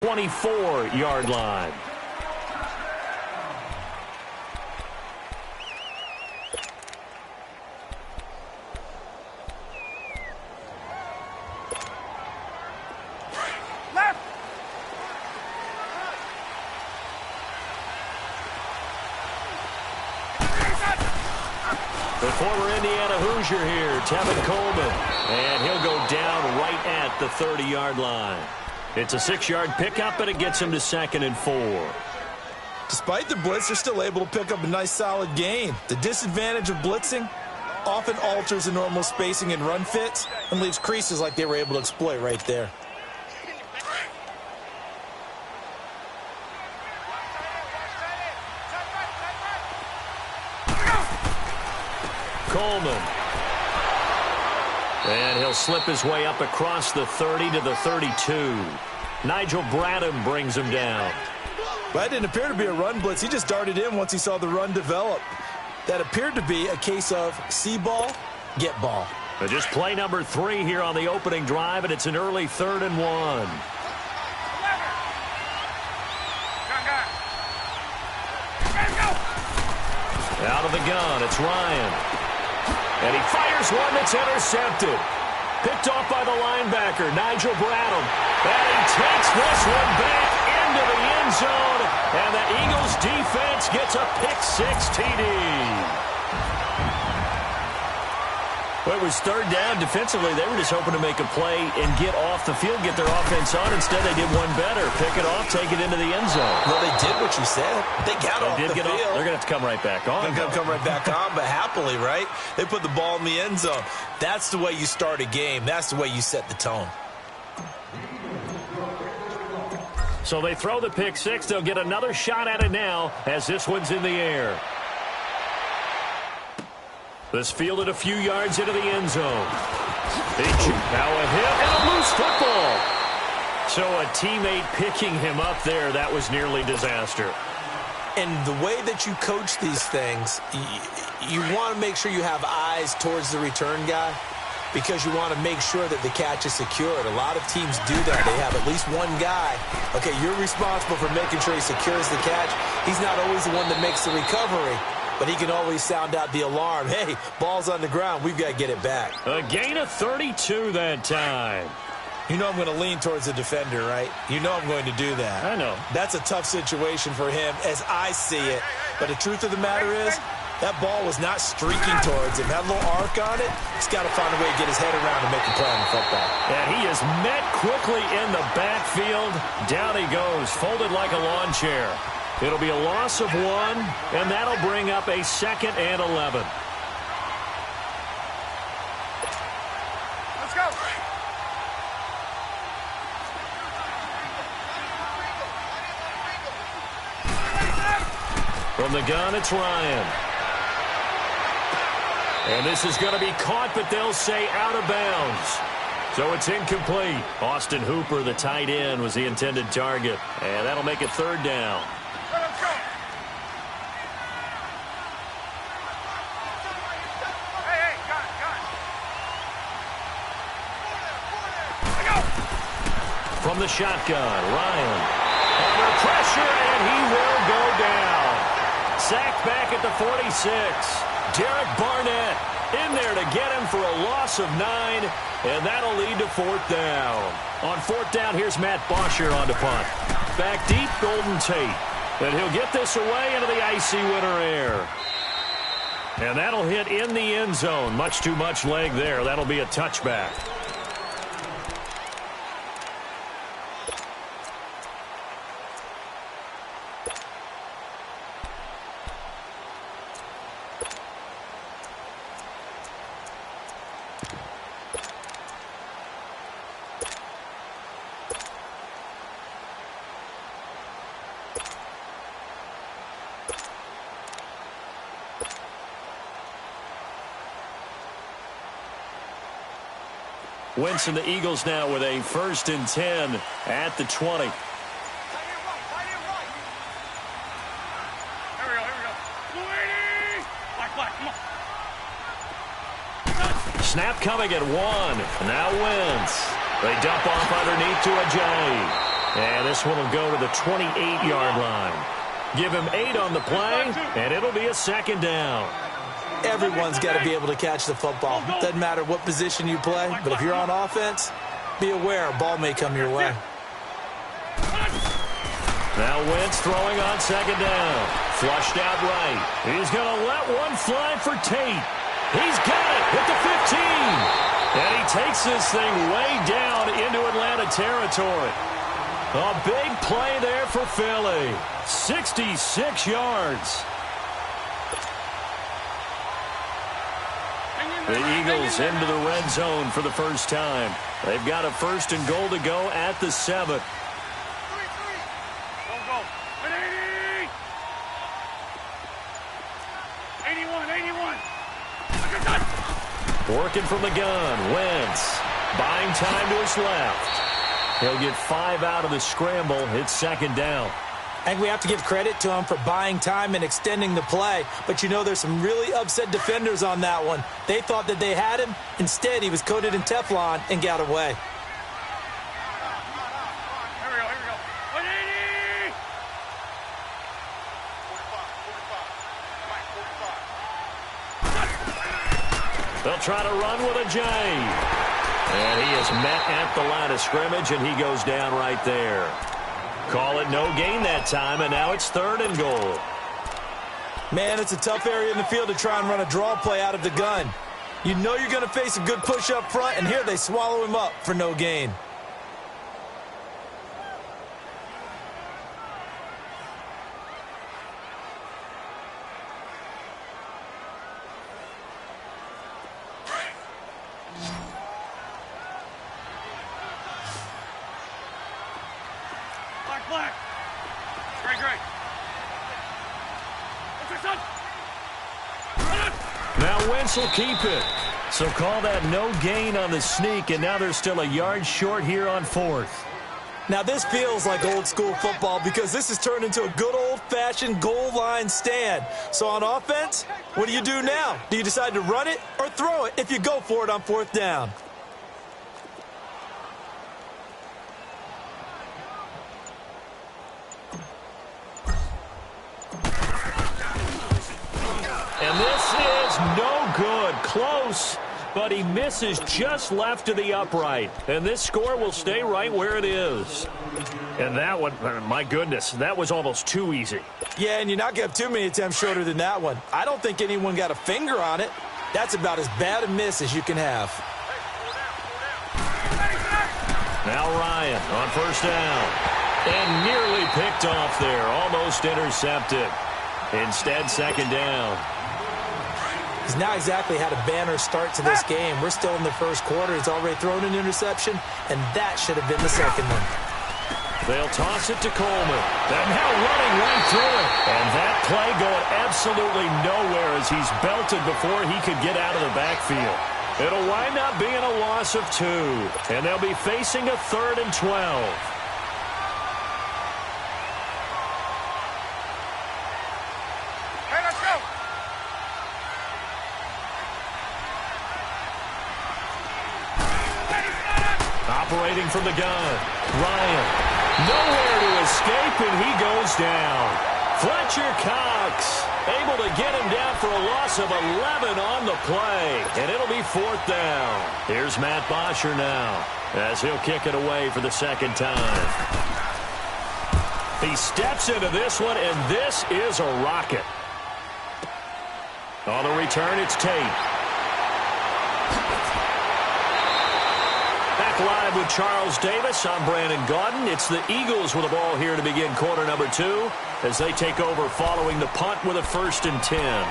24-yard line. The former Indiana Hoosier here, Tevin Coleman, and he'll go down right at the 30-yard line. It's a 6-yard pickup, and it gets him to 2nd and 4. Despite the blitz, they're still able to pick up a nice, solid gain. The disadvantage of blitzing often alters the normal spacing and run fits and leaves creases like they were able to exploit right there. Coleman. And he'll slip his way up across the 30 to the 32. Nigel Bradham brings him down. That didn't appear to be a run blitz. He just darted in once he saw the run develop. That appeared to be a case of see ball, get ball. Just play number 3 here on the opening drive, and it's an early 3rd and 1. Out of the gun, it's Ryan. And he fires one that's intercepted. Picked off by the linebacker, Nigel Bradham. And he takes this one back into the end zone. And the Eagles defense gets a pick-6 TD. Well, it was 3rd down. Defensively, they were just hoping to make a play and get off the field, get their offense on. Instead, they did one better. Pick it off, take it into the end zone. Well, they did what you said. They got off the field. They're going to have to come right back on. They're going to come right back on, but happily, right? They put the ball in the end zone. That's the way you start a game. That's the way you set the tone. So they throw the pick-6. They'll get another shot at it now as this one's in the air. This fielded a few yards into the end zone. Now a hit and a loose football. So a teammate picking him up there, that was nearly disaster. And the way that you coach these things, you want to make sure you have eyes towards the return guy because you want to make sure that the catch is secured. A lot of teams do that. They have at least one guy. Okay, you're responsible for making sure he secures the catch. He's not always the one that makes the recovery, but he can always sound out the alarm. Hey, ball's on the ground. We've got to get it back. A gain of 32 that time. You know I'm going to lean towards the defender, right? You know I'm going to do that. I know. That's a tough situation for him as I see it. But the truth of the matter is, that ball was not streaking towards him. That little arc on it, he's got to find a way to get his head around and make a play on the football. And he is met quickly in the backfield. Down he goes, folded like a lawn chair. It'll be a loss of 1, and that'll bring up a 2nd and 11. Let's go. From the gun, it's Ryan. And this is going to be caught, but they'll say out of bounds. So it's incomplete. Austin Hooper, the tight end, was the intended target. And that'll make it 3rd down. From the shotgun, Ryan. Under pressure, and he will go down. Sacked back at the 46. Derek Barnett in there to get him for a loss of 9, and that'll lead to 4th down. On 4th down, here's Matt Bosher on the punt. Back deep, Golden Tate. And he'll get this away into the icy winter air. And that'll hit in the end zone. Much too much leg there. That'll be a touchback. Wentz and the Eagles now with a 1st and 10 at the 20. Here we go. Black, come on. Snap coming at 1. Now Wentz. They dump off underneath to Ajayi. And this one will go to the 28-yard line. Give him 8 on the play, and it'll be a second down. Everyone's got to be able to catch the football. Doesn't matter what position you play, but if you're on offense, be aware a ball may come your way. Now Wentz throwing on second down. Flushed out right. He's going to let one fly for Tate. He's got it at the 15. And he takes this thing way down into Atlanta territory. A big play there for Philly. 66 yards. The Eagles into the red zone for the first time. They've got a 1st and goal to go at the 7. Go. 180. 81. Working from the gun. Wentz buying time to his left. He'll get 5 out of the scramble. It's second down. I think we have to give credit to him for buying time and extending the play. But, you know, there's some really upset defenders on that one. They thought that they had him. Instead, he was coated in Teflon and got away. Here we go. 180. 45. They'll try to run with a J. And he is met at the line of scrimmage, and he goes down right there. Call it no gain that time, and now it's 3rd and goal. Man, it's a tough area in the field to try and run a draw play out of the gun. You know you're going to face a good push up front, and here they swallow him up for no gain. Black. Great. What's your son? Now Wentz will keep it. So call that no gain on the sneak, and now they're still a yard short here on 4th. Now this feels like old school football because this has turned into a good old-fashioned goal line stand. So on offense, what do you do now? Do you decide to run it or throw it if you go for it on 4th down? And this is no good. Close, but he misses just left of the upright. And this score will stay right where it is. And that one, my goodness, that was almost too easy. Yeah, and you're not going to have too many attempts shorter than that one. I don't think anyone got a finger on it. That's about as bad a miss as you can have. Now Ryan on 1st down. And nearly picked off there. Almost intercepted. Instead, 2nd down. He's not exactly had a banner start to this game. We're still in the 1st quarter. He's already thrown an interception, and that should have been the 2nd one. They'll toss it to Coleman. And now running right through it. And that play going absolutely nowhere as he's belted before he could get out of the backfield. It'll wind up being a loss of 2. And they'll be facing a 3rd and 12. Operating from the gun. Ryan. Nowhere to escape, and he goes down. Fletcher Cox able to get him down for a loss of 11 on the play. And it'll be 4th down. Here's Matt Bosher now as he'll kick it away for the 2nd time. He steps into this one, and this is a rocket. On the return, it's Tate. Live with Charles Davis. I'm Brandon Gaudin. It's the Eagles with the ball here to begin quarter number 2 as they take over following the punt with a 1st and 10.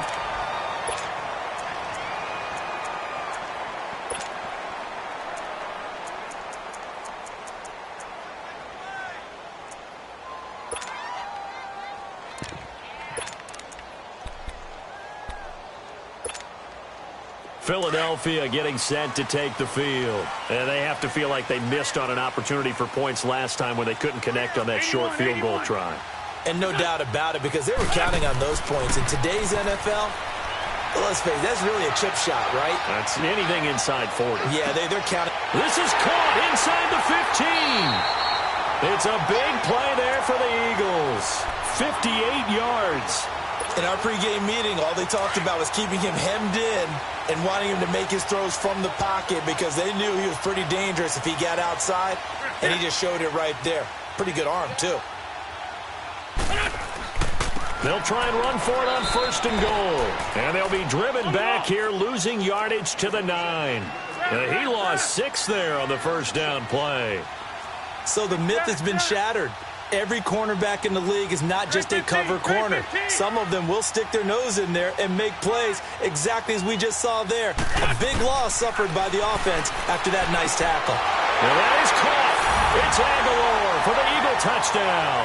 Philadelphia getting set to take the field. And they have to feel like they missed on an opportunity for points last time when they couldn't connect on that short field goal try. And no doubt about it, because they were counting on those points. In today's NFL, let's face it, that's really a chip shot, right? That's anything inside 40. Yeah, they're counting. This is caught inside the 15. It's a big play there for the Eagles. 58 yards. In our pregame meeting, all they talked about was keeping him hemmed in and wanting him to make his throws from the pocket because they knew he was pretty dangerous if he got outside, and he just showed it right there. Pretty good arm, too. They'll try and run for it on 1st and goal. And they'll be driven back here, losing yardage to the 9. He lost 6 there on the first down play. So the myth has been shattered. Every cornerback in the league is not just a cover corner. Some of them will stick their nose in there and make plays exactly as we just saw there. A big loss suffered by the offense after that nice tackle. And that is caught. It's Aguilar for the Eagle touchdown.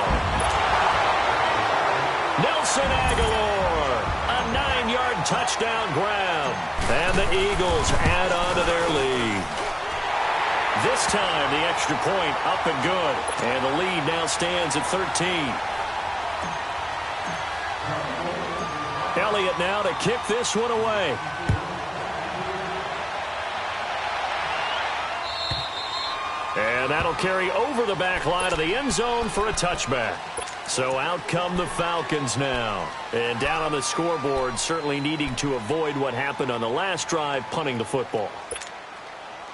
Nelson Aguilar, a 9-yard touchdown grab. And the Eagles add on to their lead. This time, the extra point up and good. And the lead now stands at 13. Elliott now to kick this one away. And that'll carry over the back line of the end zone for a touchback. So out come the Falcons now. And down on the scoreboard, certainly needing to avoid what happened on the last drive, punting the football.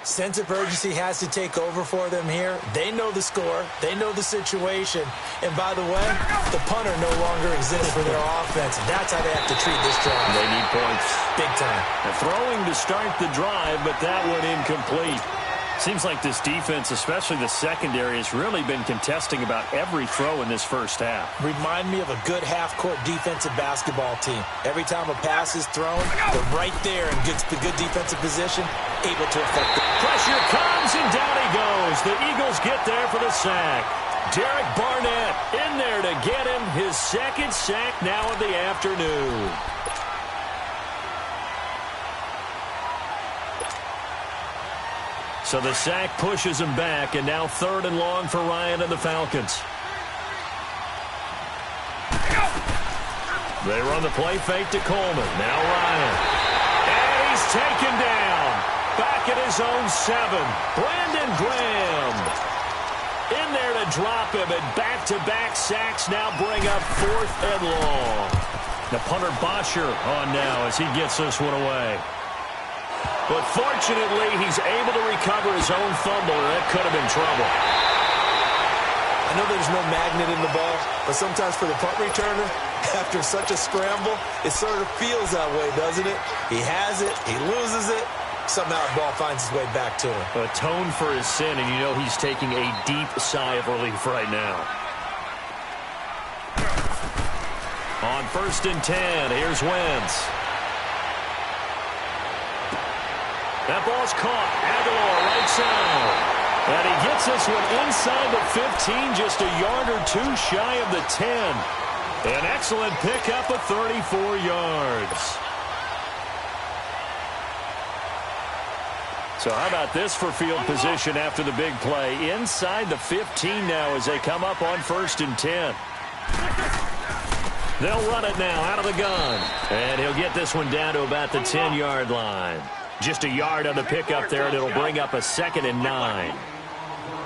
Sense of urgency has to take over for them here. They know the score. They know the situation. And by the way, the punter no longer exists for their offense. That's how they have to treat this drive. They need points. Big time. Throwing to start the drive, but that one incomplete. Seems like this defense, especially the secondary, has really been contesting about every throw in this first half. Remind me of a good half-court defensive basketball team. Every time a pass is thrown, they're right there in good defensive position, able to affect it. Pressure comes, and down he goes. The Eagles get there for the sack. Derek Barnett in there to get him his second sack now of the afternoon. So the sack pushes him back, and now 3rd and long for Ryan and the Falcons. They run the play fake to Coleman. Now Ryan. And he's taken down. Back at his own 7. Brandon Graham. In there to drop him, and back-to-back sacks now bring up 4th and long. The punter Bosher on now as he gets this one away. But fortunately, he's able to recover his own fumble, and that could have been trouble. I know there's no magnet in the ball, but sometimes for the punt returner, after such a scramble, it sort of feels that way, doesn't it? He has it, he loses it, somehow the ball finds its way back to him. Atone for his sin, and you know he's taking a deep sigh of relief right now. On 1st and 10, here's Wentz. That ball's caught. Aguilar right side. And he gets this one inside the 15, just a yard or 2 shy of the 10. An excellent pickup of 34 yards. So how about this for field position after the big play? Inside the 15 now as they come up on 1st and 10. They'll run it now out of the gun. And he'll get this one down to about the 10-yard line. Just a yard on the pickup there, and it'll bring up a 2nd and 9.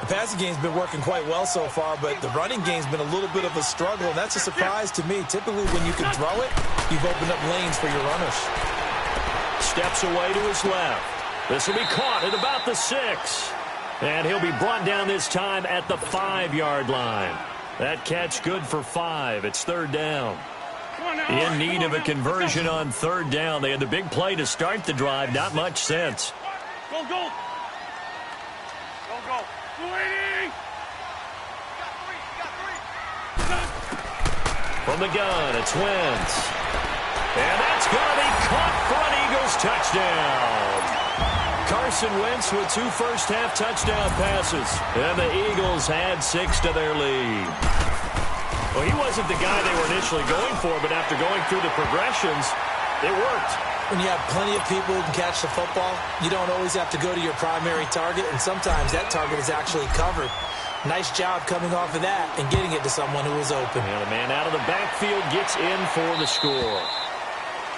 The passing game's been working quite well so far, but the running game's been a little bit of a struggle, and that's a surprise to me. Typically, when you can throw it, you've opened up lanes for your runners. Steps away to his left. This will be caught at about the 6. And he'll be brought down this time at the 5-yard line. That catch good for 5. It's 3rd down. In need of a conversion on 3rd down. They had the big play to start the drive. Not much sense. Go, go. Go, go. 280. From the gun, it's Wentz. And that's going to be caught for an Eagles touchdown. Carson Wentz with 2 first-half touchdown passes. And the Eagles add 6 to their lead. Well, he wasn't the guy they were initially going for, but after going through the progressions, it worked. When you have plenty of people who can catch the football, you don't always have to go to your primary target, and sometimes that target is actually covered. Nice job coming off of that and getting it to someone who was open. And the man out of the backfield gets in for the score.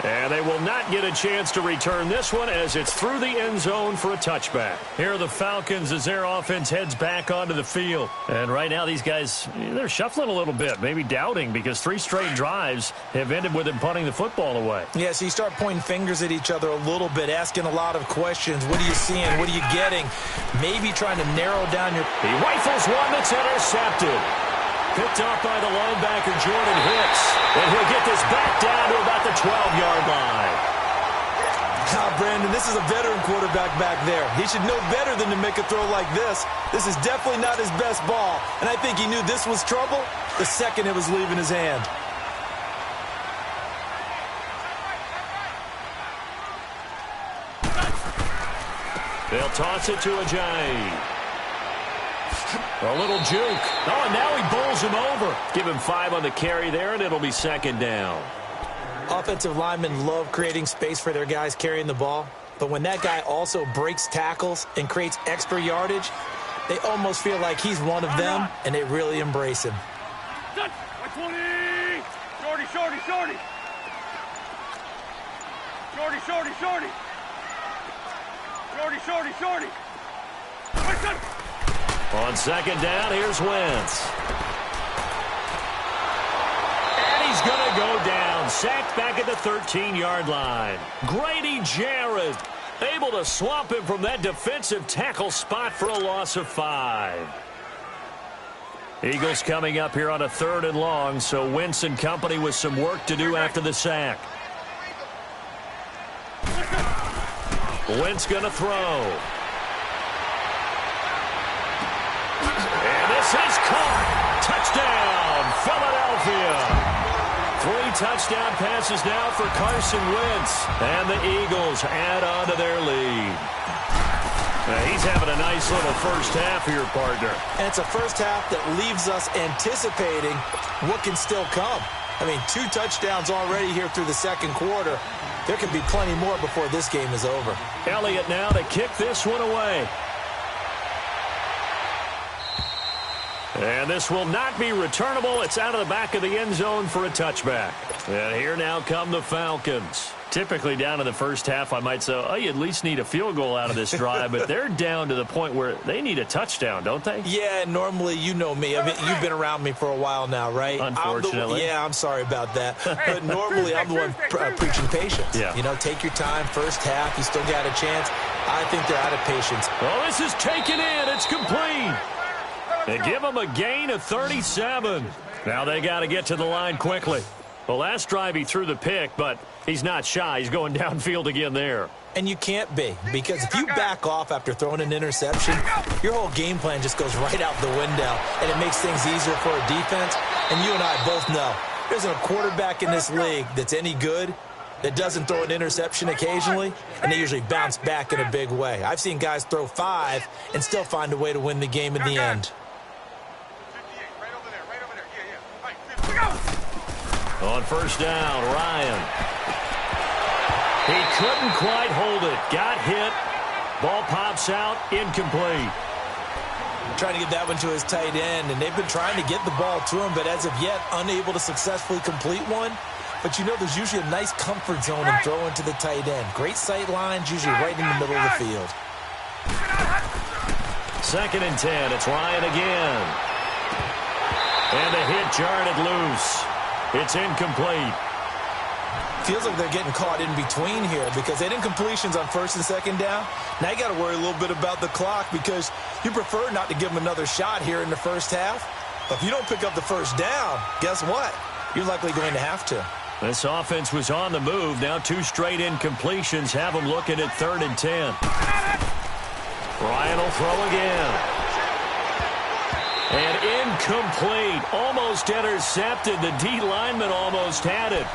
And they will not get a chance to return this one as it's through the end zone for a touchback. Here are the Falcons as their offense heads back onto the field. And right now these guys, they're shuffling a little bit, maybe doubting, because 3 straight drives have ended with them punting the football away. Yeah, so you start pointing fingers at each other a little bit, asking a lot of questions. What are you seeing? What are you getting? Maybe trying to narrow down your... He rifles one that's intercepted. Picked off by the linebacker, Jordan Hicks. And he'll get this back down to about the 12-yard line. Brandon, this is a veteran quarterback back there. He should know better than to make a throw like this. This is definitely not his best ball. And I think he knew this was trouble the second it was leaving his hand. They'll toss it to Ajayi. A little juke. Oh, and now he bowls him over. Give him 5 on the carry there, and it'll be second down. Offensive linemen love creating space for their guys carrying the ball. But when that guy also breaks tackles and creates extra yardage, they almost feel like he's one of them, and they really embrace him. 20! Shorty, shorty, shorty! Shorty, shorty, shorty! Shorty, shorty, shorty! On second down, here's Wentz. And he's going to go down. Sacked back at the 13-yard line. Grady Jarrett able to swamp him from that defensive tackle spot for a loss of 5. Eagles coming up here on a 3rd and long, so Wentz and company with some work to do after the sack. Wentz going to throw. And this is caught. Touchdown, Philadelphia. 3 touchdown passes now for Carson Wentz. And the Eagles add on to their lead. Now, he's having a nice little first half here, partner. And it's a first half that leaves us anticipating what can still come. I mean, 2 touchdowns already here through the second quarter. There could be plenty more before this game is over. Elliott now to kick this one away. And this will not be returnable. It's out of the back of the end zone for a touchback. And here now come the Falcons. Typically down in the first half, I might say, oh, you at least need a field goal out of this drive. But they're down to the point where they need a touchdown, don't they? Yeah, normally, you know me. I mean, you've been around me for a while now, right? Unfortunately. I'm sorry about that. But normally, I'm the one preaching patience. Yeah. You know, take your time, first half. You still got a chance. I think they're out of patience. Oh, this is taken in. It's complete. They give him a gain of 37. Now they got to get to the line quickly. The last drive he threw the pick, but he's not shy. He's going downfield again there. And you can't be, because if you back off after throwing an interception, your whole game plan just goes right out the window, and it makes things easier for a defense. And you and I both know there isn't a quarterback in this league that's any good that doesn't throw an interception occasionally, and they usually bounce back in a big way. I've seen guys throw 5 and still find a way to win the game in the end. On first down, Ryan. He couldn't quite hold it. Got hit. Ball pops out. Incomplete. Trying to get that one to his tight end, and they've been trying to get the ball to him, but as of yet, unable to successfully complete one. But you know, there's usually a nice comfort zone in throwing to the tight end. Great sight lines, usually right in the middle of the field. 2nd and 10. It's Ryan again. And the hit jarred it loose. It's incomplete. Feels like they're getting caught in between here because they didn't completions on 1st and 2nd down. Now you got to worry a little bit about the clock because you prefer not to give them another shot here in the first half. But if you don't pick up the first down, guess what? You're likely going to have to. This offense was on the move. Now 2 straight incompletions have them looking at 3rd and 10. Ryan will throw again. And incomplete. Almost intercepted. The D lineman almost had it.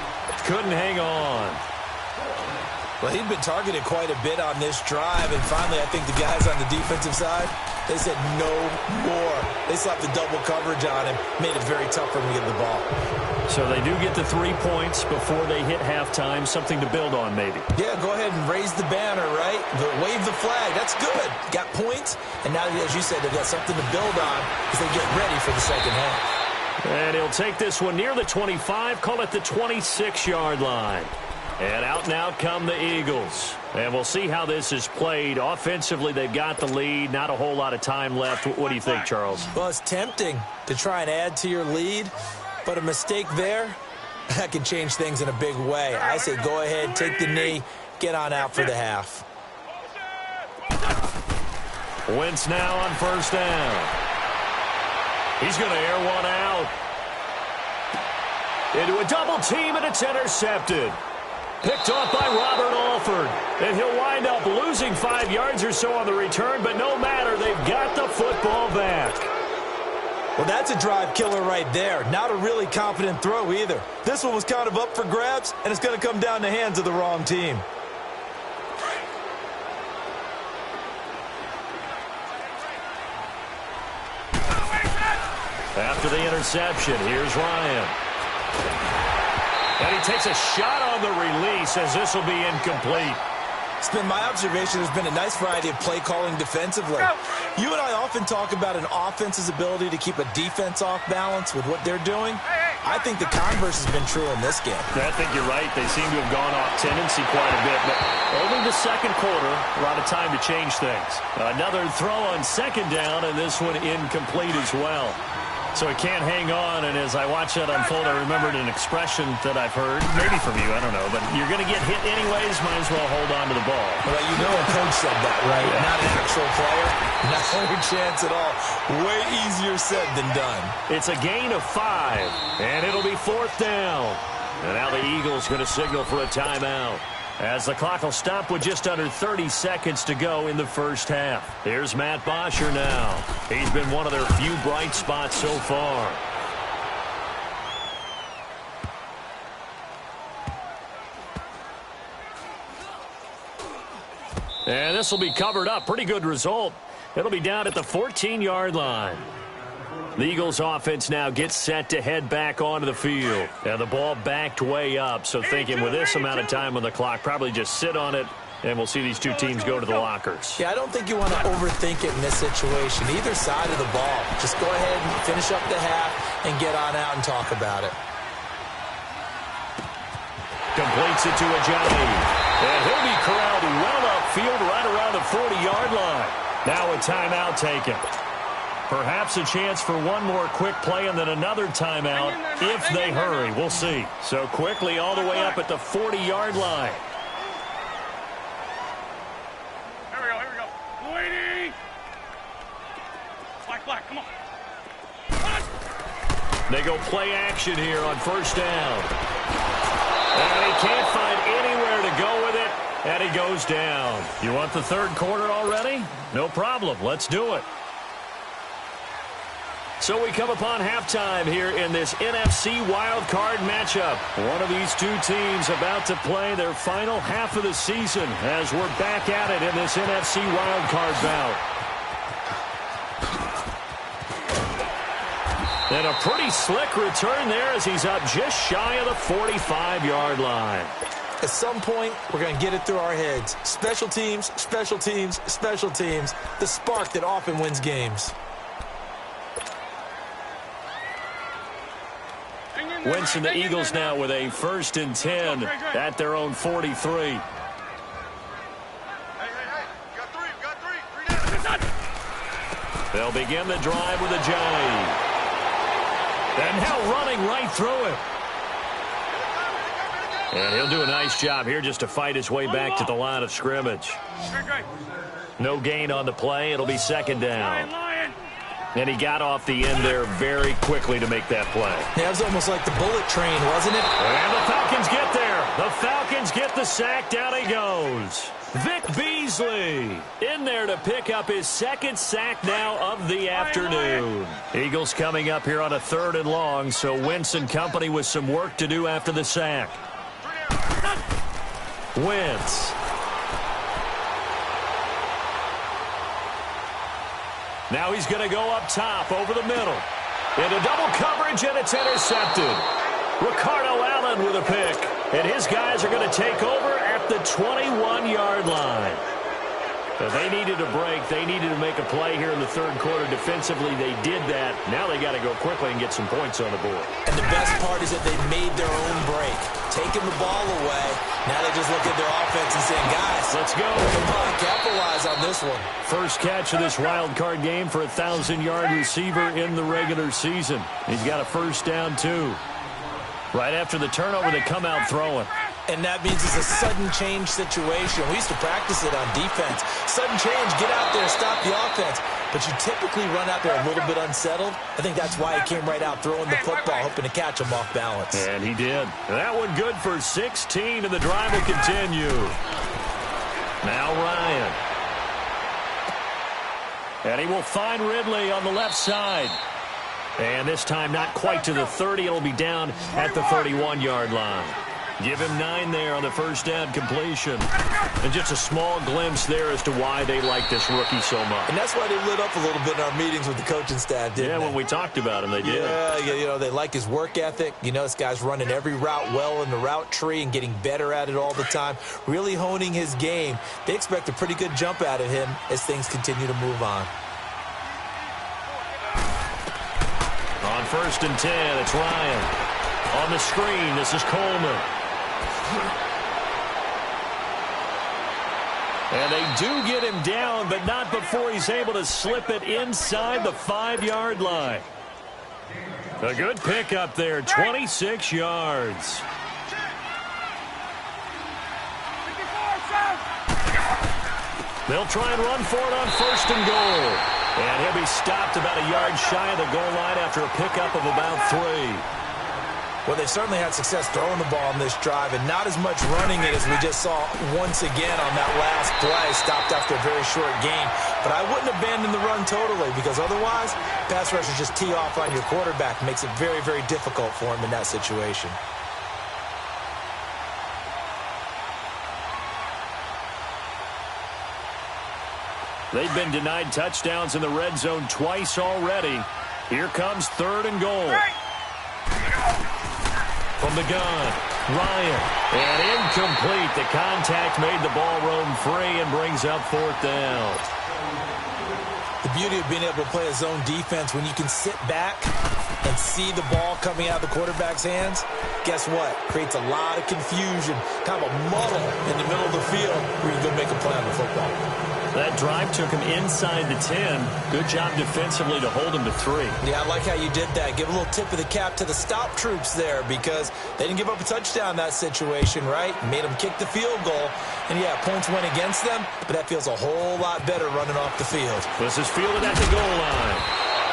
Couldn't hang on. Well, he'd been targeted quite a bit on this drive, and finally I think the guys on the defensive side, they said no more. They slapped the double coverage on him, made it very tough for him to get the ball. So they do get the 3 points before they hit halftime, something to build on maybe. Yeah, go ahead and raise the banner, right? Wave the flag. That's good. Got points, and now, as you said, they've got something to build on as they get ready for the second half. And he'll take this one near the 25, call it the 26-yard line. And out now come the Eagles. And we'll see how this is played. Offensively, they've got the lead. Not a whole lot of time left. What do you think, Charles? Well, it's tempting to try and add to your lead, but a mistake there, that can change things in a big way. I say go ahead, take the knee, get on out for the half. Wentz now on first down. He's going to air one out. Into a double team, and it's intercepted. Picked off by Robert Alford. And he'll wind up losing 5 yards or so on the return, but no matter, they've got the football back. Well, that's a drive killer right there. Not a really confident throw either. This one was kind of up for grabs, and it's going to come down the hands of the wrong team. After the interception, here's Ryan. And he takes a shot on the release as this will be incomplete. It's been my observation there's been a nice variety of play calling defensively. You and I often talk about an offense's ability to keep a defense off balance with what they're doing. I think the converse has been true in this game. I think you're right. They seem to have gone off tendency quite a bit, but only the second quarter, a lot of time to change things. Another throw on second down, and this one incomplete as well. So he can't hang on, and as I watch that unfold, I remembered an expression that I've heard, maybe from you, I don't know, but you're going to get hit anyways, might as well hold on to the ball. Well, you know a coach said that, right? Yeah. Not an actual player. Not a chance at all. Way easier said than done. It's a gain of 5, and it'll be fourth down. And now the Eagles going to signal for a timeout, as the clock will stop with just under 30 seconds to go in the first half. Here's Matt Bosher now. He's been one of their few bright spots so far. And this will be covered up. Pretty good result. It'll be down at the 14-yard line. The Eagles offense now gets set to head back onto the field. And the ball backed way up, so thinking with this amount of time on the clock, probably just sit on it, and we'll see these two teams go to the lockers. Yeah, I don't think you want to overthink it in this situation. Either side of the ball. Just go ahead and finish up the half and get on out and talk about it. Completes it to Ajayi. And he'll be corralled well upfield right around the 40-yard line. Now a timeout taken. Perhaps a chance for one more quick play and then another timeout if they hurry. We'll see. So quickly all the way up at the 40-yard line. Here we go. Waiting. Black, come on. They go play action here on first down. And he can't find anywhere to go with it, and he goes down. You want the third quarter already? No problem. Let's do it. So we come upon halftime here in this NFC wildcard matchup. One of these two teams about to play their final half of the season as we're back at it in this NFC wildcard bout. And a pretty slick return there as he's up just shy of the 45-yard line. At some point, we're going to get it through our heads. Special teams, special teams, special teams. The spark that often wins games. Wentz and the Eagles now with a 1st and 10 at their own 43. Hey, you got three. They'll begin the drive with Ajayi. And now running right through it. And he'll do a nice job here just to fight his way back to the line of scrimmage. No gain on the play. It'll be second down. And he got off the end there very quickly to make that play. Yeah, it was almost like the bullet train, wasn't it? And the Falcons get there. The Falcons get the sack. Down he goes. Vic Beasley in there to pick up his 2nd sack now of the afternoon. Eagles coming up here on a 3rd and long, so Wentz and company with some work to do after the sack. Wentz. Now he's going to go up top over the middle. Into double coverage, and it's intercepted. Ricardo Allen with a pick. And his guys are going to take over at the 21-yard line. They needed a break. They needed to make a play here in the third quarter. Defensively, they did that. Now they got to go quickly and get some points on the board. And the best part is that they made their own break. Taking the ball away. Now they just look at their offense and saying, guys, let's go. Come on, capitalize on this one. First catch of this wild card game for a 1,000-yard receiver in the regular season. He's got a first down, too. Right after the turnover, they come out throwing. And that means it's a sudden change situation. We used to practice it on defense. Sudden change, get out there, stop the offense. But you typically run out there a little bit unsettled. I think that's why he came right out throwing the football, hoping to catch him off balance. And he did. That one good for 16, and the drive will continue. Now Ryan. And he will find Ridley on the left side. And this time not quite to the 30. It'll be down at the 31-yard line. Give him 9 there on the first down completion. And just a small glimpse there as to why they like this rookie so much. And that's why they lit up a little bit in our meetings with the coaching staff, didn't they? When we talked about him, they did. Yeah, you know, they like his work ethic. You know, this guy's running every route well in the route tree and getting better at it all the time, really honing his game. They expect a pretty good jump out of him as things continue to move on. On 1st and 10, it's Ryan. On the screen, this is Coleman. And they do get him down, but not before he's able to slip it inside the 5-yard line. A good pickup there, 26 yards. They'll try and run for it on 1st and goal. And he'll be stopped about a yard shy of the goal line after a pickup of about 3. Well, they certainly had success throwing the ball on this drive and not as much running it as we just saw once again on that last play, stopped after a very short gain. But I wouldn't abandon the run totally because otherwise, pass rushers just tee off on your quarterback. It makes it very, very difficult for him in that situation. They've been denied touchdowns in the red zone twice already. Here comes 3rd and goal. From the gun, Ryan, and incomplete. The contact made the ball roam free and brings up 4th down. The beauty of being able to play a zone defense when you can sit back and see the ball coming out of the quarterback's hands, guess what? Creates a lot of confusion, kind of a muddle in the middle of the field where you can go make a play on the football. That drive took him inside the 10. Good job defensively to hold him to 3. Yeah, I like how you did that. Give a little tip of the cap to the stop troops there because they didn't give up a touchdown in that situation, right? Made them kick the field goal. And, yeah, points went against them, but that feels a whole lot better running off the field. This is fielded at the goal line.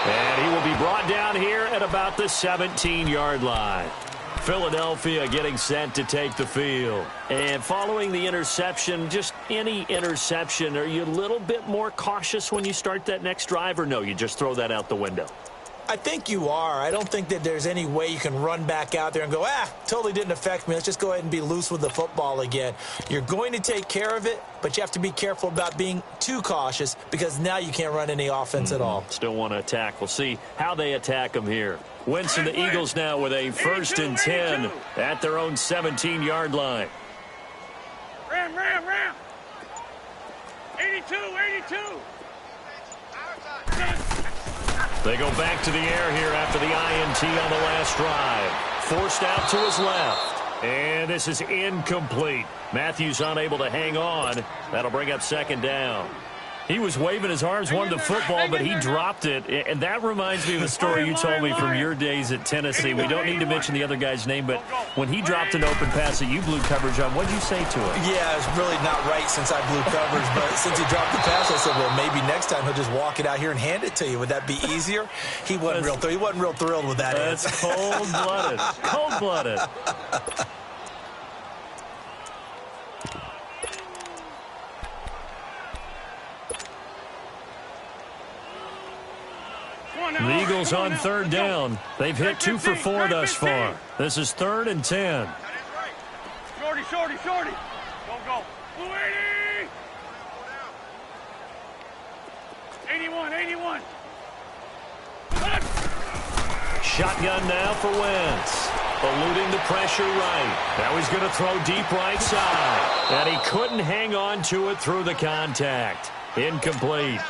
And he will be brought down here at about the 17-yard line. Philadelphia getting set to take the field. And following the interception, just any interception, are you a little bit more cautious when you start that next drive, or no, you just throw that out the window? I think you are. I don't think that there's any way you can run back out there and go, totally didn't affect me. Let's just go ahead and be loose with the football again. You're going to take care of it, but you have to be careful about being too cautious because now you can't run any offense at all. Still want to attack. We'll see how they attack them here. Wentz and the Eagles now with a 1st and 10 at their own 17-yard line. Ram. 82. They go back to the air here after the INT on the last drive. Forced out to his left. And this is incomplete. Matthews unable to hang on. That'll bring up 2nd down. He was waving his arms, wanted the football, but he dropped it. And that reminds me of a story you told me from your days at Tennessee. We don't need to mention the other guy's name, but when he dropped an open pass that you blew coverage on, what did you say to him? Yeah, it's really not right since I blew coverage, but since he dropped the pass, I said, well, maybe next time he'll just walk it out here and hand it to you. Would that be easier? He wasn't real thrilled with that. That's cold-blooded. Cold-blooded. The Eagles on 3rd down. They've hit 2 for 4 thus far. This is 3rd and 10. Shorty. Go. Blue 80. 81. Shotgun now for Wentz. Eluding the pressure right. Now he's going to throw deep right side. And he couldn't hang on to it through the contact. Incomplete.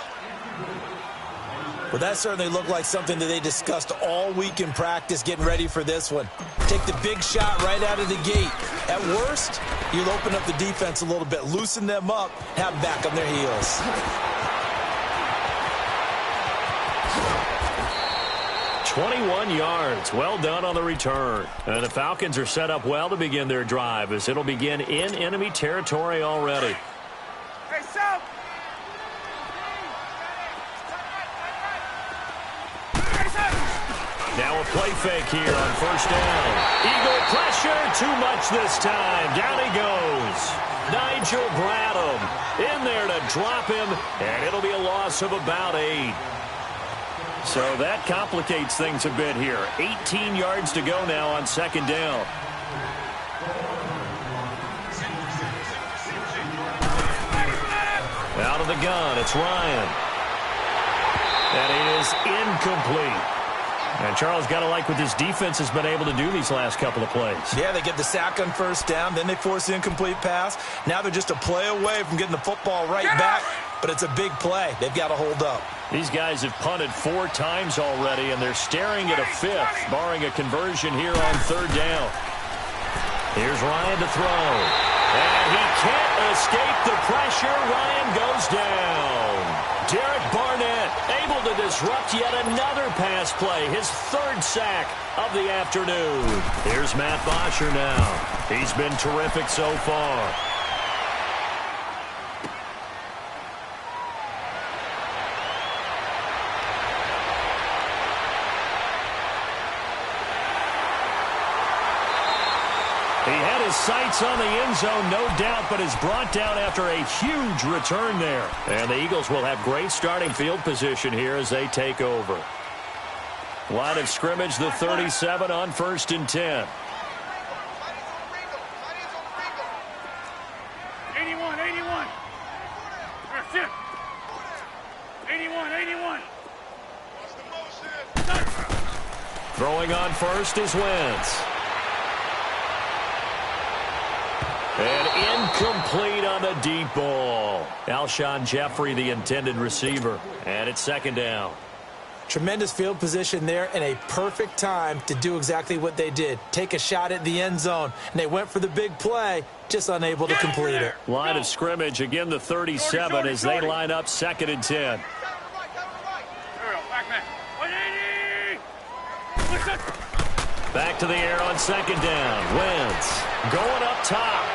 Well, that certainly looked like something that they discussed all week in practice getting ready for this one. Take the big shot right out of the gate. At worst, you'll open up the defense a little bit, loosen them up, have them back on their heels. 21 yards. Well done on the return. And the Falcons are set up well to begin their drive as it'll begin in enemy territory already. Hey, South! Now a play fake here on first down. Eagle pressure, too much this time. Down he goes. Nigel Bradham in there to drop him, and it'll be a loss of about 8. So that complicates things a bit here. 18 yards to go now on second down. Out of the gun, it's Ryan. That is incomplete. And Charles, got to like what this defense has been able to do these last couple of plays. Yeah, they get the sack on first down, then they force the incomplete pass. Now they're just a play away from getting the football right back, but it's a big play. They've got to hold up. These guys have punted 4 times already, and they're staring at a 5th, barring a conversion here on third down. Here's Ryan to throw. And he can't escape the pressure. Ryan goes down. Derek Barnett able to disrupt yet another pass play. His 3rd sack of the afternoon. Here's Matt Bosher now. He's been terrific so far. He had his sights on the end zone, no doubt, but is brought down after a huge return there. And the Eagles will have great starting field position here as they take over. Line of scrimmage, the 37 on 1st and 10. 81, 81. That's it. 81, 81. Throwing on first is Wentz. And incomplete on the deep ball. Alshon Jeffrey, the intended receiver. And it's second down. Tremendous field position there and a perfect time to do exactly what they did. Take a shot at the end zone. And they went for the big play, just unable to complete it. Line of scrimmage, again the 37 as they line up 2nd and 10. Back to the air on second down. Wentz going up top.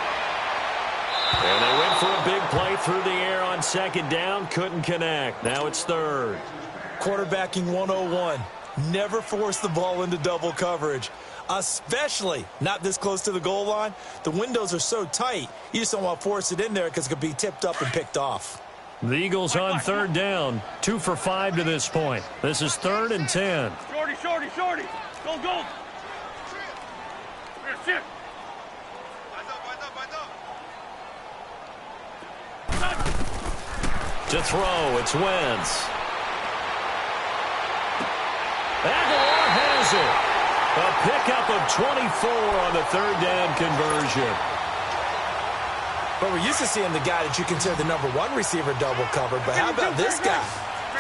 And they went for a big play through the air on second down. Couldn't connect. Now it's 3rd. Quarterbacking 101. Never force the ball into double coverage, especially not this close to the goal line. The windows are so tight, you just don't want to force it in there because it could be tipped up and picked off. The Eagles on 3rd down. 2 for 5 to this point. This is 3rd and 10. Shorty, shorty, shorty. Go, go. That's it. To throw, it's Wentz. Aguilar has it. A pickup of 24 on the 3rd down conversion. But we're used to seeing the guy that you consider the #1 receiver double covered. But how about this guy?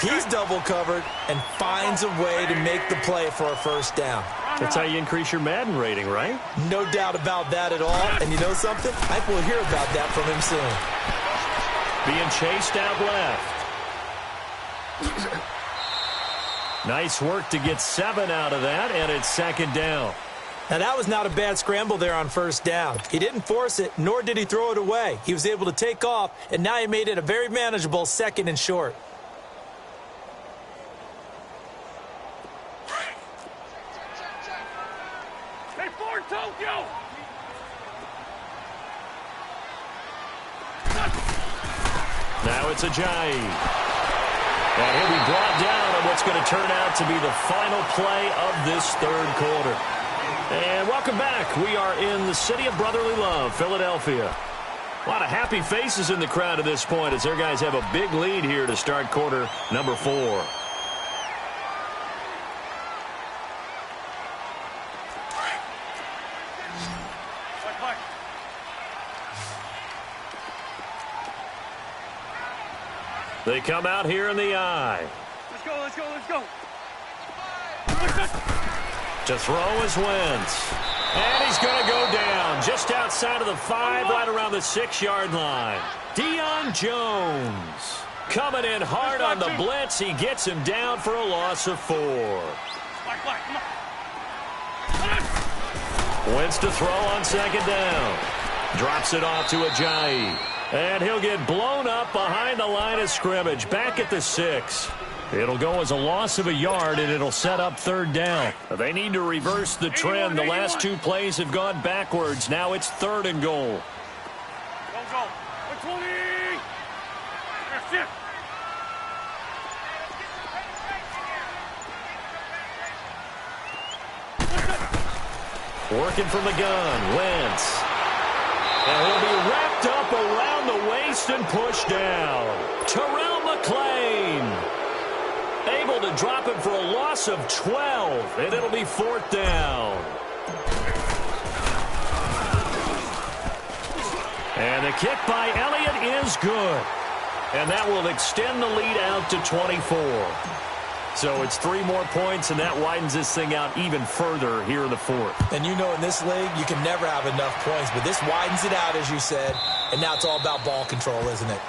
He's double covered and finds a way to make the play for a first down. That's how you increase your Madden rating, right? No doubt about that at all. And you know something? I think we'll hear about that from him soon. Being chased out left. Nice work to get 7 out of that, and it's 2nd down. Now, that was not a bad scramble there on first down. He didn't force it, nor did he throw it away. He was able to take off, and now he made it a very manageable 2nd and short. Hey, Ford, Tokyo! Now it's Ajayi. And he'll be brought down on what's going to turn out to be the final play of this 3rd quarter. And welcome back. We are in the city of brotherly love, Philadelphia. A lot of happy faces in the crowd at this point as their guys have a big lead here to start quarter number 4. They come out here in the eye. Let's go, let's go, let's go. To throw is Wentz. And he's going to go down just outside of the 5, right around the 6-yard line. Deion Jones coming in hard on the blitz. He gets him down for a loss of 4. Wentz to throw on 2nd down. Drops it off to Ajayi. And he'll get blown up behind the line of scrimmage. Back at the 6. It'll go as a loss of a yard, and it'll set up 3rd down. They need to reverse the trend. The last 2 plays have gone backwards. Now it's 3rd and goal. Go, go. 20. That's it. Working from the gun, Wentz. And he'll be wrapped up around the waist and pushed down. Terrell McClain able to drop him for a loss of 12, and it'll be 4th down. And the kick by Elliott is good. And that will extend the lead out to 24. So it's 3 more points, and that widens this thing out even further here in the 4th. And you know in this league, you can never have enough points, but this widens it out, as you said, and now it's all about ball control, isn't it?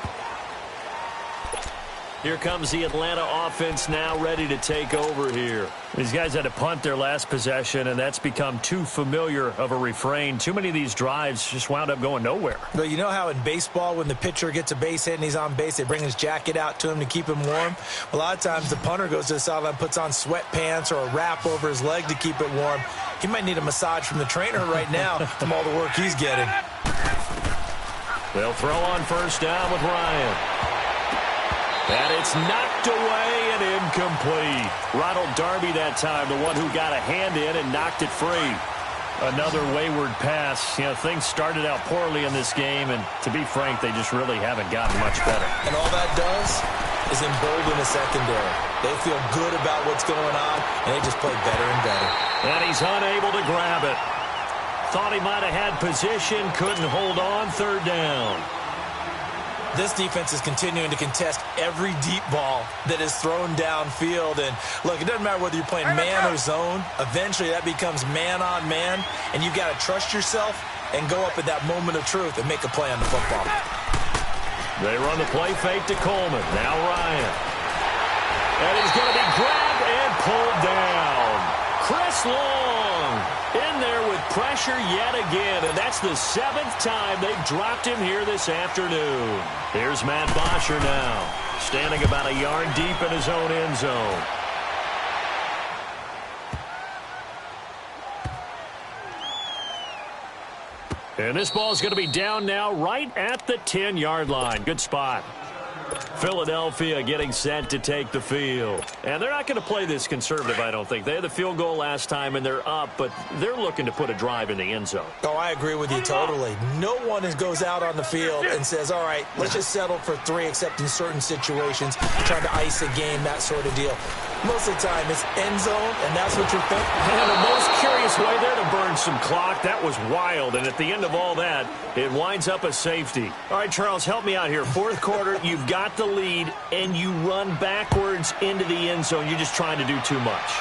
Here comes the Atlanta offense now ready to take over here. These guys had to punt their last possession, and that's become too familiar of a refrain. Too many of these drives just wound up going nowhere. But you know how in baseball, when the pitcher gets a base hit and he's on base, they bring his jacket out to him to keep him warm? A lot of times the punter goes to the sideline, puts on sweatpants or a wrap over his leg to keep it warm. He might need a massage from the trainer right now from all the work he's getting. They'll throw on 1st down with Ryan. And it's knocked away and incomplete. Ronald Darby that time, the one who got a hand in and knocked it free. Another wayward pass. You know, things started out poorly in this game, and to be frank, they just really haven't gotten much better. And all that does is embolden the secondary. They feel good about what's going on, and they just play better and better. And he's unable to grab it. Thought he might have had position, couldn't hold on, 3rd down. This defense is continuing to contest every deep ball that is thrown downfield. And, look, it doesn't matter whether you're playing man or zone. Eventually, that becomes man on man, and you've got to trust yourself and go up at that moment of truth and make a play on the football. They run the play fake to Coleman. Now Ryan. And he's going to be grabbed and pulled down. Chris Long in there with pressure yet again, and that's the 7th time they've dropped him here this afternoon. Here's Matt Bosher now, standing about a yard deep in his own end zone. And this ball is going to be down now right at the 10-yard line. Good spot. Philadelphia getting set to take the field. And they're not going to play this conservative, I don't think. They had the field goal last time, and they're up, but they're looking to put a drive in the end zone. Oh, I agree with you totally. No one goes out on the field and says, all right, let's just settle for 3, except in certain situations, trying to ice a game, that sort of deal. Most of the time, it's end zone, and that's what you're thinking. And the most curious way there to burn some clock. That was wild, and at the end of all that, it winds up a safety. All right, Charles, help me out here. 4th quarter, you've got the lead, and you run backwards into the end zone. You're just trying to do too much.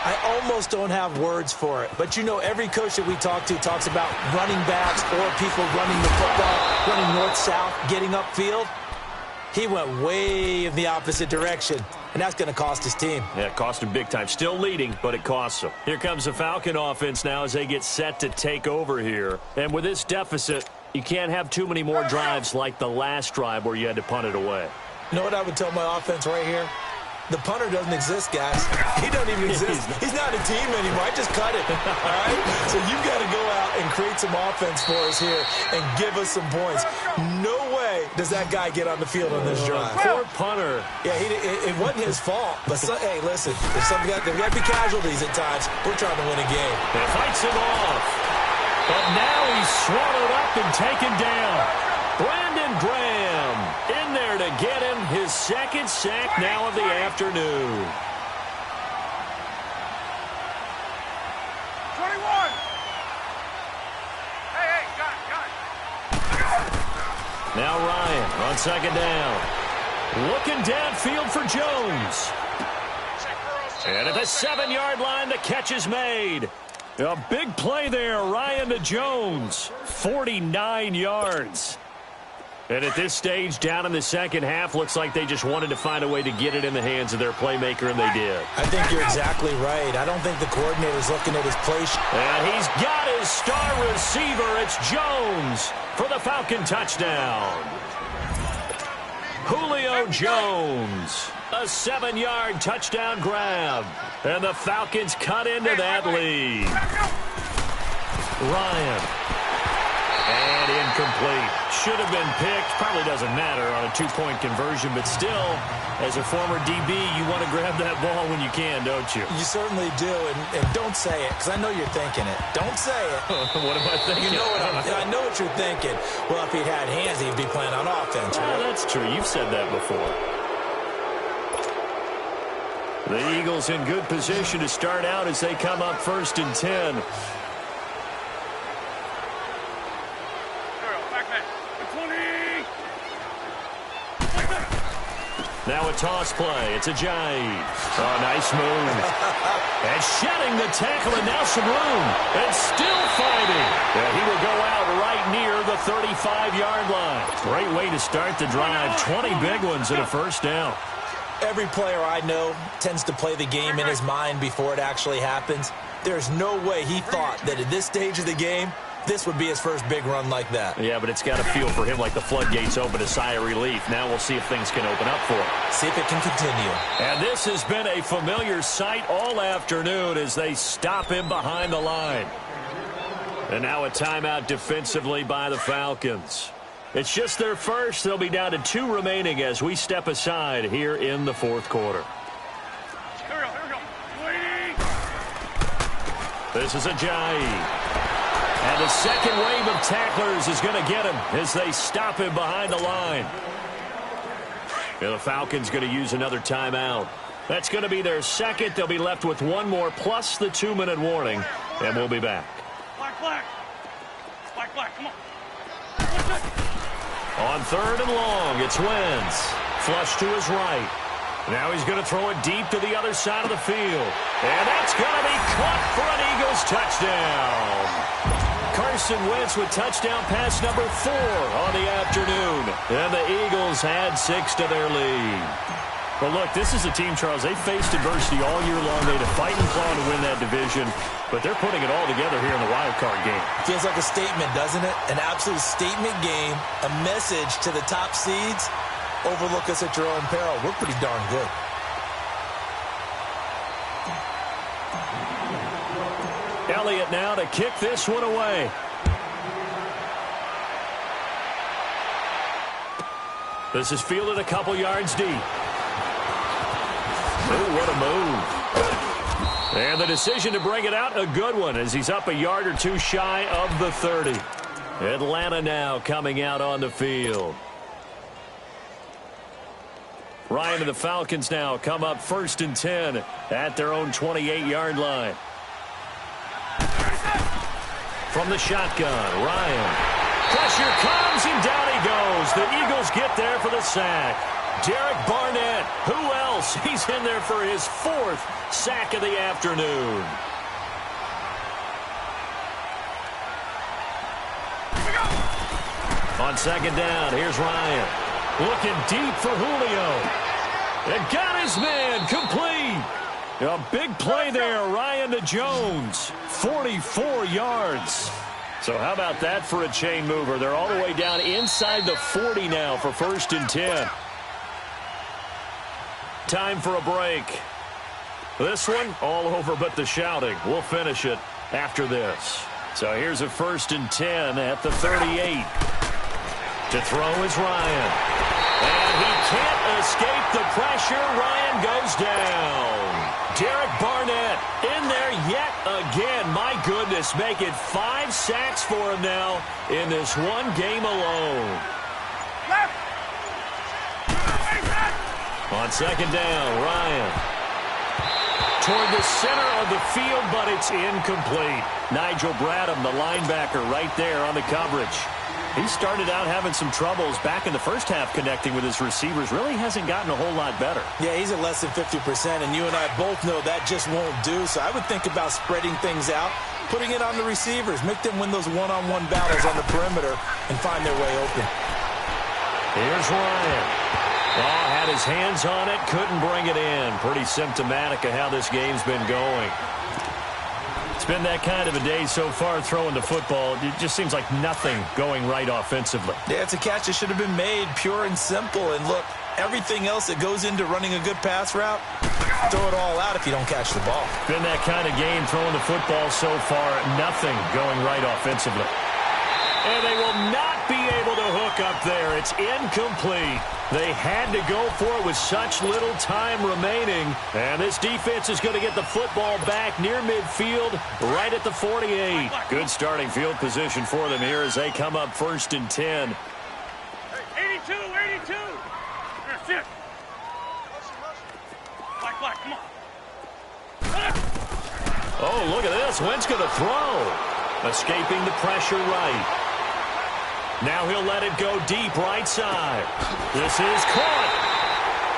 I almost don't have words for it. But, you know, every coach that we talk to talks about running backs or people running the football, running north-south, getting upfield. He went way in the opposite direction, and that's going to cost his team. Yeah, it cost him big time. Still leading, but it costs him. Here comes the Falcon offense now as they get set to take over here. And with this deficit, you can't have too many more drives like the last drive where you had to punt it away. You know what I would tell my offense right here? The punter doesn't exist, guys. He doesn't even exist. He's not a team anymore. I just cut it, all right? So you've got to go out and create some offense for us here and give us some points. No way does that guy get on the field on this drive. Poor punter. Yeah, it wasn't his fault. But, hey, listen, there's got to be casualties at times. We're trying to win a game. It fights him off. But now he's swallowed up and taken down. Brandon Graham in there to get him his 2nd sack now of the afternoon. 21. Hey, got it. Now Ryan on 2nd down. Looking downfield for Jones. And at the 7-yard line, the catch is made. A big play there, Ryan to Jones. 49 yards. And at this stage, down in the second half, looks like they just wanted to find a way to get it in the hands of their playmaker, and they did. I think you're exactly right. I don't think the coordinator's looking at his play. And he's got his star receiver. It's Jones for the Falcon touchdown. Julio Jones, a 7-yard touchdown grab. And the Falcons cut into that lead. Ryan. And incomplete. Should have been picked. Probably doesn't matter on a 2-point conversion, but still, as a former DB, you want to grab that ball when you can, don't you? You certainly do, and don't say it, because I know you're thinking it. Don't say it. What am I thinking? You know I know what you're thinking. Well, if he'd had hands, he'd be playing on offense, right? Oh, that's true. You've said that before. The Eagles in good position to start out as they come up 1st and 10. Now a toss play. It's a jive. Oh, nice move. And shedding the tackle, and now some room. And still fighting. Yeah, he will go out right near the 35-yard line. Great way to start the drive. 20 big ones and a first down. Every player I know tends to play the game in his mind before it actually happens. There's no way he thought that at this stage of the game, this would be his first big run like that. Yeah, but it's got to feel for him like the floodgates open, a sigh of relief. Now we'll see if things can open up for him. See if it can continue. And this has been a familiar sight all afternoon as they stop him behind the line. And now a timeout defensively by the Falcons. It's just their first. They'll be down to 2 remaining as we step aside here in the 4th quarter. Here we go. This is a jive. And the second wave of tacklers is going to get him as they stop him behind the line. And the Falcons going to use another timeout. That's going to be their second. They'll be left with 1 more plus the 2-minute warning. And we'll be back. Black. Come on. On 3rd and long, it's Wentz. Flush to his right. Now he's going to throw it deep to the other side of the field. And that's going to be caught for an Eagles touchdown. Carson Wentz with touchdown pass number 4 on the afternoon. And the Eagles add 6 to their lead. Well, look, this is a team, Charles. They faced adversity all year long. They had to fight and claw to win that division. But they're putting it all together here in the wild card game. Feels like a statement, doesn't it? An absolute statement game. A message to the top seeds. Overlook us at your own peril. We're pretty darn good. Elliott now to kick this one away. This is fielded a couple yards deep. Ooh, what a move. And the decision to bring it out, a good one, as he's up a yard or 2 shy of the 30. Atlanta now coming out on the field. Ryan and the Falcons now come up 1st and 10 at their own 28-yard line. From the shotgun, Ryan. Pressure comes, and down he goes. The Eagles get there for the sack. Derek Barnett, who else? He's in there for his 4th sack of the afternoon. On 2nd down, here's Ryan. Looking deep for Julio. And got his man complete. A big play there, Ryan to Jones. 44 yards. So how about that for a chain mover? They're all the way down inside the 40 now for 1st and 10. Time for a break. This one, all over but the shouting. We'll finish it after this. So here's a 1st and 10 at the 38. To throw is Ryan. And he can't escape the pressure. Ryan goes down. Derek Barnett in there yet again. My goodness, make it 5 sacks for him now in this one game alone. On 2nd down, Ryan. Toward the center of the field, but it's incomplete. Nigel Bradham, the linebacker, right there on the coverage. He started out having some troubles back in the first half connecting with his receivers. Really hasn't gotten a whole lot better. Yeah, he's at less than 50%, and you and I both know that just won't do. So I would think about spreading things out, putting it on the receivers, make them win those one-on-one battles on the perimeter and find their way open. Here's Ryan. Oh, had his hands on it, couldn't bring it in. Pretty symptomatic of how this game's been going. It's been that kind of a day so far throwing the football. It just seems like nothing going right offensively. Yeah, it's a catch that should have been made, pure and simple. And look, everything else that goes into running a good pass route, throw it all out if you don't catch the ball. Been that kind of game throwing the football so far. Nothing going right offensively. And they will not be able to hook up there. It's incomplete. They had to go for it with such little time remaining. And this defense is going to get the football back near midfield, right at the 48. Good starting field position for them here as they come up 1st and 10. 82, 82. Here, sit. Black, come on. Oh, look at this. Wentz going to throw. Escaping the pressure right. Now he'll let it go deep right side. This is caught.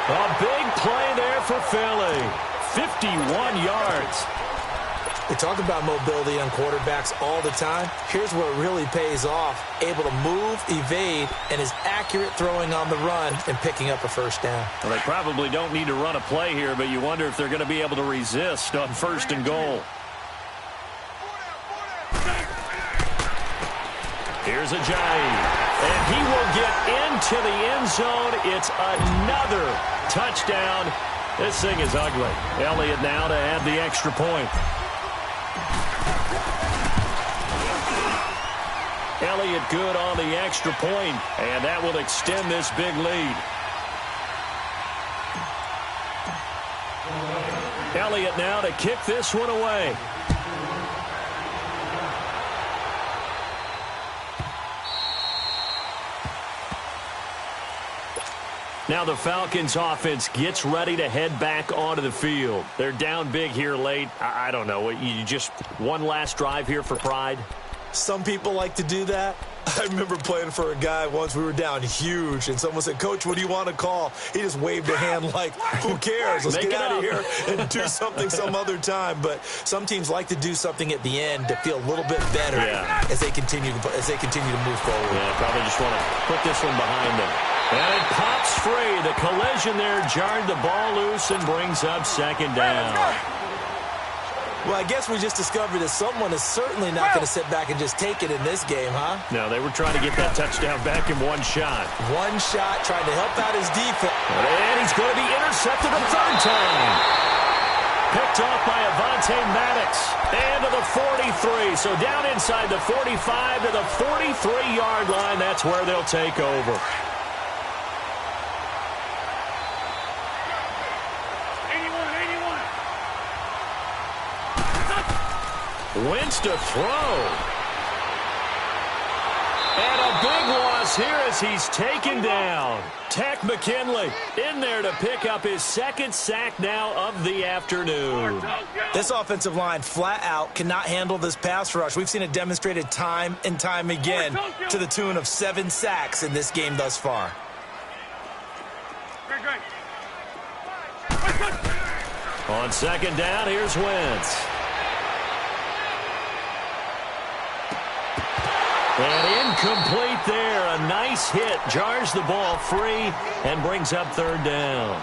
A big play there for Philly. 51 yards. We talk about mobility on quarterbacks all the time. Here's where it really pays off. Able to move, evade, and is accurate throwing on the run and picking up a first down. Well, they probably don't need to run a play here, but you wonder if they're going to be able to resist on 1st and goal. Here's Ajayi, and he will get into the end zone. It's another touchdown. This thing is ugly. Elliott now to add the extra point. Elliott good on the extra point, and that will extend this big lead. Elliott now to kick this one away. Now the Falcons offense gets ready to head back onto the field. They're down big here late. I don't know. You just one last drive here for pride? Some people like to do that. I remember playing for a guy once. We were down huge, and someone said, "Coach, what do you want to call?" He just waved a hand like, who cares? Let's get out of here and do something some other time. But some teams like to do something at the end to feel a little bit better as they continue to move forward. Yeah, probably just want to put this one behind them. And it pops free. The collision there jarred the ball loose and brings up 2nd down. Well, I guess we just discovered that someone is certainly not going to sit back and just take it in this game, huh? No, they were trying to get that touchdown back in one shot. One shot, trying to help out his defense. And he's going to be intercepted a 3rd time. Picked off by Avonte Maddox. And to the 43. So down inside the 45 to the 43-yard line. That's where they'll take over. Wentz to throw. And a big loss here as he's taken down. Takk McKinley in there to pick up his 2nd sack now of the afternoon. This offensive line flat out cannot handle this pass rush. We've seen it demonstrated time and time again to the tune of 7 sacks in this game thus far. On 2nd down, here's Wentz. And incomplete there. A nice hit. Jars the ball free and brings up 3rd down.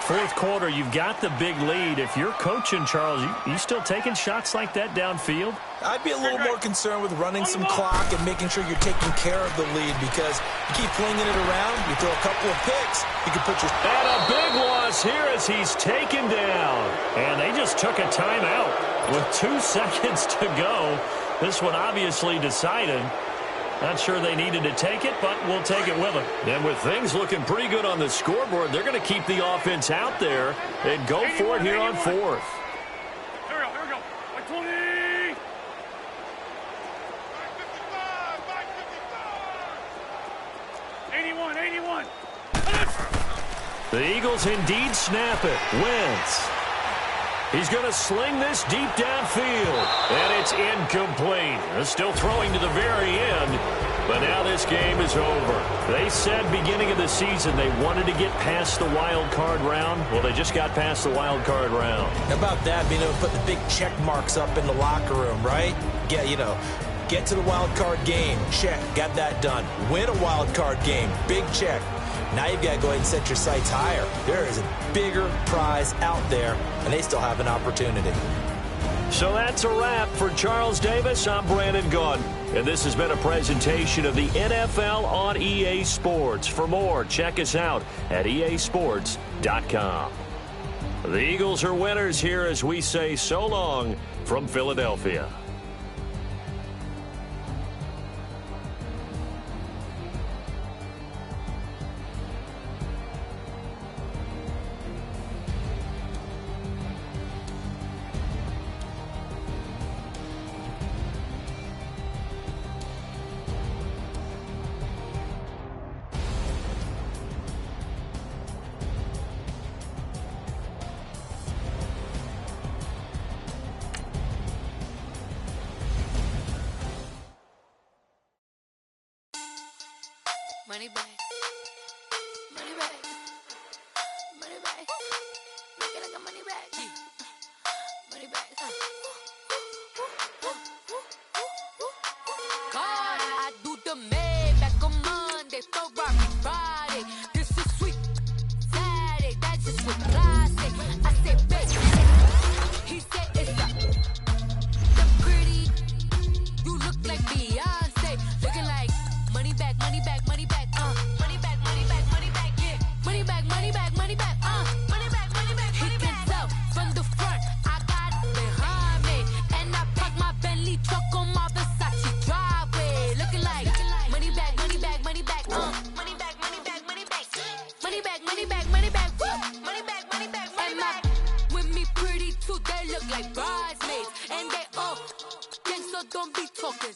4th quarter, you've got the big lead. If you're coaching, Charles, you still taking shots like that downfield? I'd be a little more concerned with running some clock and making sure you're taking care of the lead, because you keep flinging it around, you throw a couple of picks, you can put your... And a big loss here as he's taken down. And they just took a timeout with 2 seconds to go. This one obviously decided. Not sure they needed to take it, but we'll take it with them. And with things looking pretty good on the scoreboard, they're going to keep the offense out there and go for it here on 4th. Here we go. 20. 81. The Eagles indeed snap it. Wentz. He's going to sling this deep downfield, and it's incomplete. Still throwing to the very end, but now this game is over. They said beginning of the season they wanted to get past the wild card round. Well, they just got past the wild card round. How about that, being able to put the big check marks up in the locker room, right? Get to the wild card game, check, got that done. Win a wild card game, big check. Now you've got to go ahead and set your sights higher. There is a bigger prize out there, and they still have an opportunity. So that's a wrap for Charles Davis. I'm Brandon Gaudin, and this has been a presentation of the NFL on EA Sports. For more, check us out at easports.com. The Eagles are winners here as we say so long from Philadelphia. Money back. Money back. Money back. Make it like a money back. Money back. God, I do the Maybach on Monday, Ferrari Friday. This is sweet Saturday, that's just what I say. I say, baby. He said it's the pretty. You look like Beyonce, looking like money back, money back, money back. Money back, money back, money back, yeah. Money back, money back, money back, money back, money back, money back. He can tell from the front, I got it behind me. And I park my Bentley truck on my Versace driveway. Looking like money back, money back, money back, money back, money back, money back. Money back, money back, money back, woo. Money back, money back, money back. With me pretty too, they look like bridesmaids. And they all gang, so don't be talking.